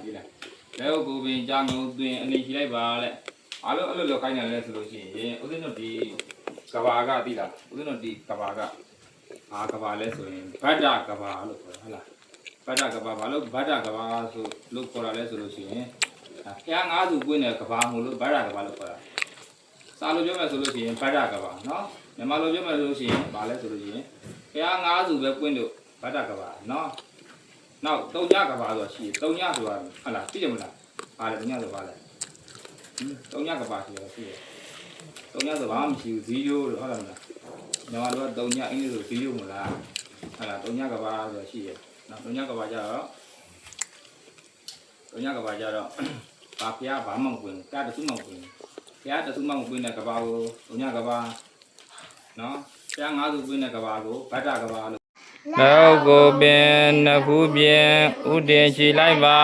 ဒီလားလဲကိုပင်ကြာငုံတွင်အနေရှိလိုက်ပါလေအားလုံးအဲ့လိုလောက်ခိုင်းတယ်လဲဆိုလို့ရှိရင်ဦးဇင်းတို့ဒီကဘာကသိလားဦးဇင်းတို့ဒီကဘာကကဘာလဲဆိုရင်ဗဒ္ဒကဘာလို့ခေါ်တယ်ဟုတ်လားဗဒ္ဒကဘာဘာလို့ဗဒ္ဒကဘာဆိုလို့ခေါ်တာလဲဆိုလို့ရှိရင်ဖျား၅စုပွင့်တဲ့ကဘာမို့လို့ဗဒ္ဒကဘာလို့ခေါ်တာစာလို့ပြောမယ်ဆိုလို့ရှိရင်ဗဒ္ဒကဘာနော်မြန်မာလိုပြောမယ်ဆိုလို့ရှိရင်ဘာလဲဆိုလို့ရှိရင်ဖျား၅စုပဲပွင့်လို့ဗဒ္ဒကဘာနော်နောက်တုံညကဘာဆိုတာရှိတယ်တုံညဆိုတာဟုတ်လားသိတယ်မလားပါလေတုံညဆိုပါလေတုံညကဘာဆိုတာရှိတယ်တုံညဆိုဘာမှမရှိဘူး0လို့ဟုတ်လားမလားမြန်မာလိုကတုံညအင်္ဂလိပ်ဆို0မလားဟုတ်လားတုံညကဘာဆိုတာရှိတယ်နော်တုံညကဘာကြတော့ဘာဖျားဘာမှမပွင့်တာတစုမှမပွင့်ဖျားတစုမှမပွင့်တဲ့ကဘာကိုတုံညကဘာနော်ဖျား၅စုပွင့်တဲ့ကဘာကိုဗဒ္ဒကဘာလို့နောက်ကိုပင်နှစ်ခုပြင်ဥတည်ရှိလိုက်ပါ